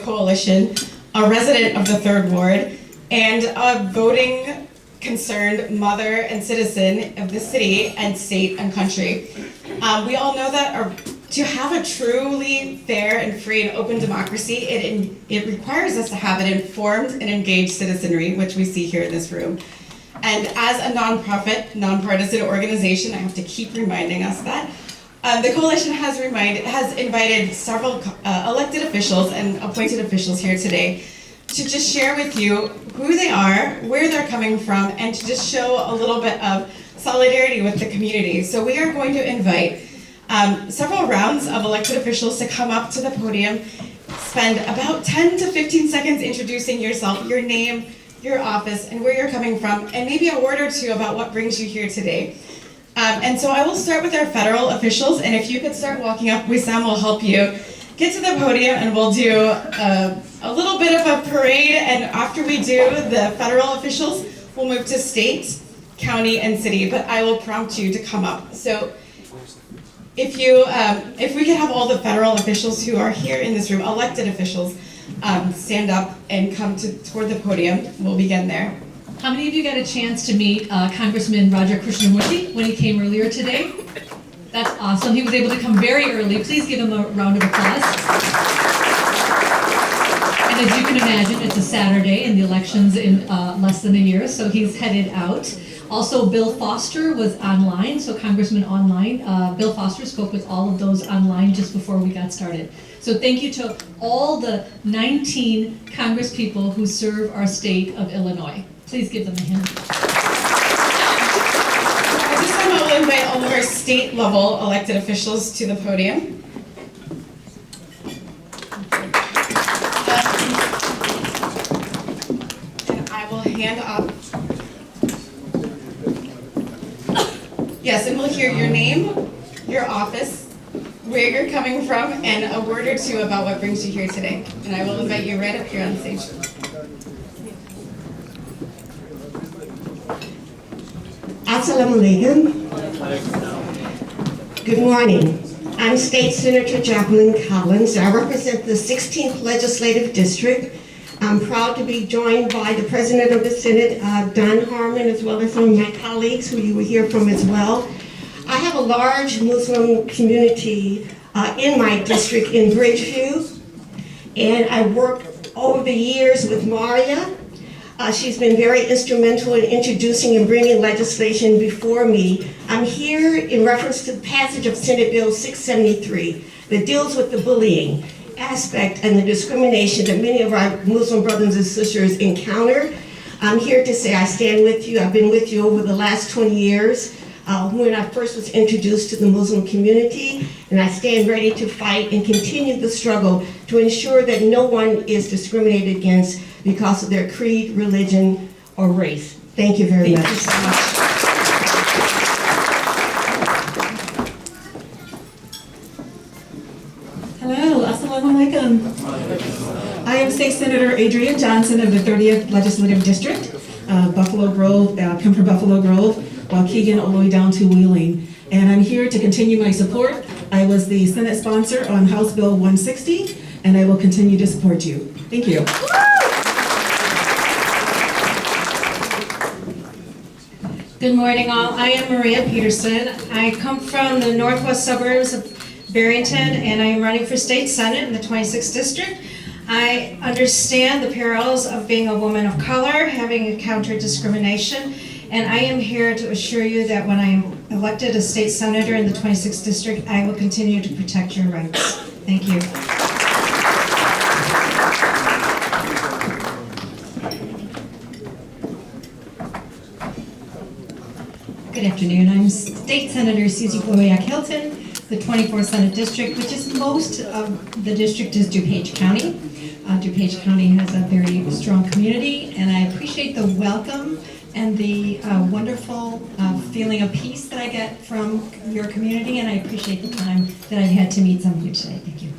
Coalition, a resident of the 3rd Ward, and a voting concerned mother and citizen of the city and state and country. We all know that to have a truly fair and free and open democracy, it requires us to have an informed and engaged citizenry, which we see here in this room. And as a nonprofit, nonpartisan organization, I have to keep reminding us that the coalition has invited several elected officials and appointed officials here today to just share with you who they are, where they're coming from, and to just show a little bit of solidarity with the community. So we are going to invite several rounds of elected officials to come up to the podium, spend about 10 to 15 seconds introducing yourself, your name, your office, and where you're coming from, and maybe a word or two about what brings you here today. And so I will start with our federal officials, and if you could start walking up, Wissam will help you get to the podium, and we'll do a little bit of a parade, and after we do the federal officials, we'll move to state, county, and city, but I will prompt you to come up. So if we could have all the federal officials who are here in this room, elected officials, stand up and come toward the podium, we'll begin there. How many of you got a chance to meet Congressman Raja Krishnamurthy when he came earlier today? That's awesome. He was able to come very early. Please give him a round of applause. And as you can imagine, it's a Saturday and the election's in less than a year, so he's headed out. Also, Bill Foster was online, so Congressman online. Bill Foster spoke with all of those online just before we got started. So thank you to all the 19 Congress people who serve our state of Illinois. Please give them a hand. At this time, I will invite all of our state level elected officials to the podium. And I will hand up. Yes, and we'll hear your name, your office, where you're coming from, and a word or two about what brings you here today. And I will invite you right up here on stage. Assalamu alaikum. Good morning. I'm State Senator Jacqueline Collins. I represent the 16th Legislative District. I'm proud to be joined by the President of the Senate, Don Harmon, as well as some of my colleagues who you will hear from as well. I have a large Muslim community in my district in Bridgeview, and I worked over the years with Maria. She's been very instrumental in introducing and bringing legislation before me. I'm here in reference to the passage of Senate Bill 673 that deals with the bullying aspect and the discrimination that many of our Muslim brothers and sisters encounter. I'm here to say I stand with you. I've been with you over the last 20 years when I first was introduced to the Muslim community, and I stand ready to fight and continue the struggle to ensure that no one is discriminated against because of their creed, religion, or race. Thank you very much. Thank you so much. Hello, assalamu alaikum. I am State Senator Adrienne Johnson of the 30th Legislative District, Buffalo Grove, come from Buffalo Grove, Waukegan, all the way down to Wheeling. And I'm here to continue my support. I was the Senate sponsor on House Bill 160, and I will continue to support you. Thank you. Good morning, all. I am Maria Peterson. I come from the northwest suburbs of Barrington, and I am running for state senate in the 26th district. I understand the perils of being a woman of color, having encountered discrimination, and I am here to assure you that when I am elected as state senator in the 26th district, I will continue to protect your rights. Thank you. Good afternoon. I'm State Senator Susie Boyack-Hilton, the 24th Senate District, which is most of the district is DuPage County. DuPage County has a very strong community, and I appreciate the welcome and the wonderful feeling of peace that I get from your community, and I appreciate the time that I've had to meet some of you today. Thank you.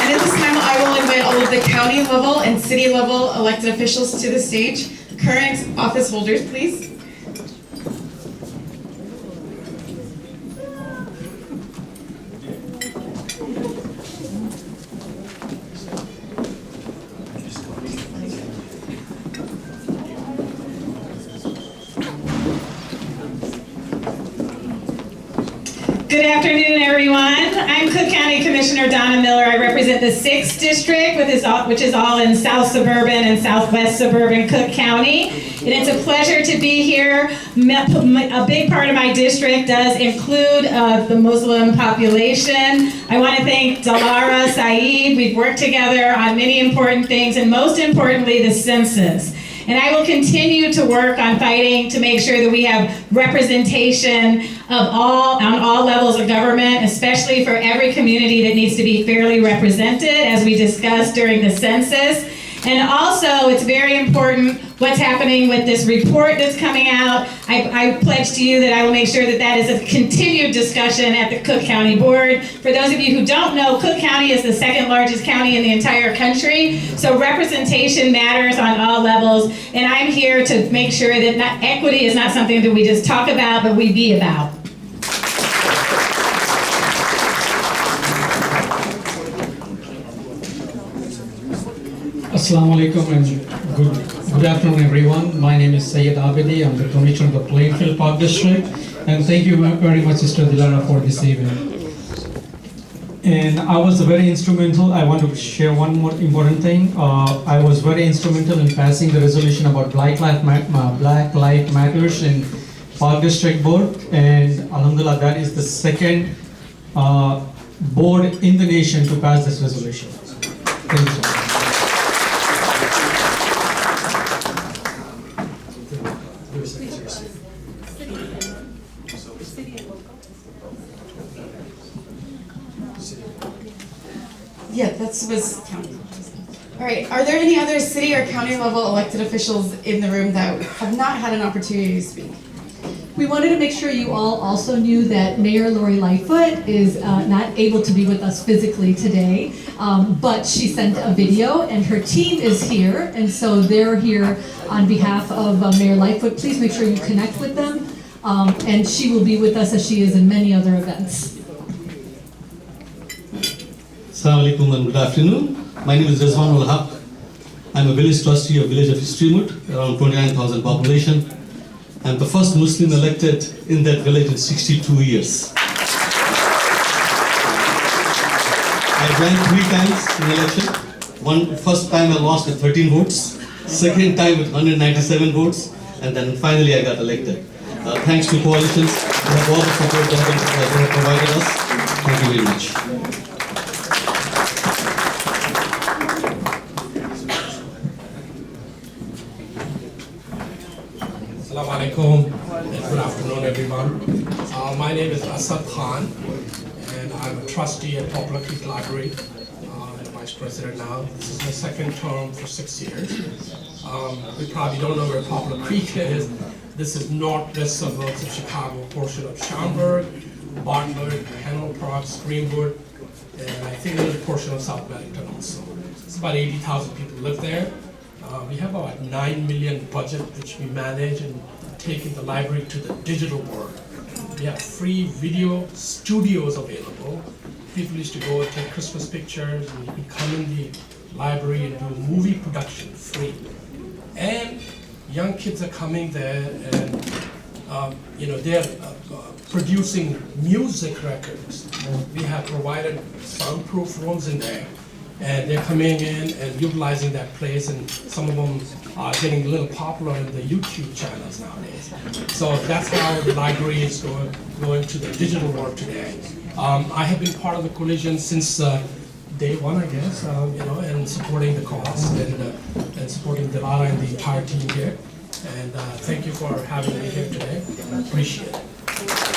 And at this time, I will invite all of the county level and city level elected officials to the stage. Current office holders, please. Good afternoon, everyone. I'm Cook County Commissioner Donna Miller. I represent the 6th District, which is all in South Suburban and Southwest Suburban Cook County. And it's a pleasure to be here. A big part of my district does include the Muslim population. I want to thank Dalara Saeed. We've worked together on many important things, and most importantly, the census. And I will continue to work on fighting to make sure that we have representation on all levels of government, especially for every community that needs to be fairly represented, as we discussed during the census. And also, it's very important what's happening with this report that's coming out. I pledge to you that I will make sure that that is a continued discussion at the Cook County Board. For those of you who don't know, Cook County is the 2nd largest county in the entire country, so representation matters on all levels, and I'm here to make sure that equity is not something that we just talk about, but we be about. Assalamu alaikum and good afternoon, everyone. My name is Syed Abedi. I'm the Commissioner of the Plainfield Park District, and thank you very much, Sister Dilara, for this event. And I was very instrumental. I want to share one more important thing. I was very instrumental in passing the resolution about Black Lives Matters in Park District Board, and Alhamdulillah, that is the 2nd board in the nation to pass this resolution. Thank you. Yeah, that was county. All right, are there any other city or county level elected officials in the room that have not had an opportunity to speak? We wanted to make sure you all also knew that Mayor Lori Lightfoot is not able to be with us physically today, but she sent a video and her team is here, and so they're here on behalf of Mayor Lightfoot. Please make sure you connect with them, and she will be with us as she is in many other events. Assalamu alaikum and good afternoon. My name is Rizwan ul Haq. I'm a village trustee of village of Streamwood, around 29,000 population. I'm the first Muslim elected in that village in 62 years. I ran 3 times in election. First time I lost with 13 votes, second time with 197 votes, and then finally I got elected. Thanks to coalitions, we have all the support that they have provided us. Thank you very much. Assalamu alaikum and good afternoon, everyone. My name is Asad Khan, and I'm a trustee at Poplar Creek Library. I'm vice president now. This is my 2nd term for 6 years. We probably don't know where Poplar Creek is. This is northwest suburbs of Chicago, portion of Schaumburg, Bartlett, Hanover Park, Greenwood, and I think there's a portion of South Bennington also. It's about 80,000 people live there. We have about $9 million budget which we manage and taking the library to the digital world. We have free video studios available. People used to go and take Christmas pictures, and you can come in the library and do movie production free. And young kids are coming there and they're producing music records. We have provided soundproof rooms in there. And they're coming in and utilizing that place, and some of them are getting a little popular in the YouTube channels nowadays. So that's how the library is going to the digital world today. I have been part of the coalition since day one, I guess, and supporting the cause and supporting Dilara and the entire team here. And thank you for having me here today. Appreciate it.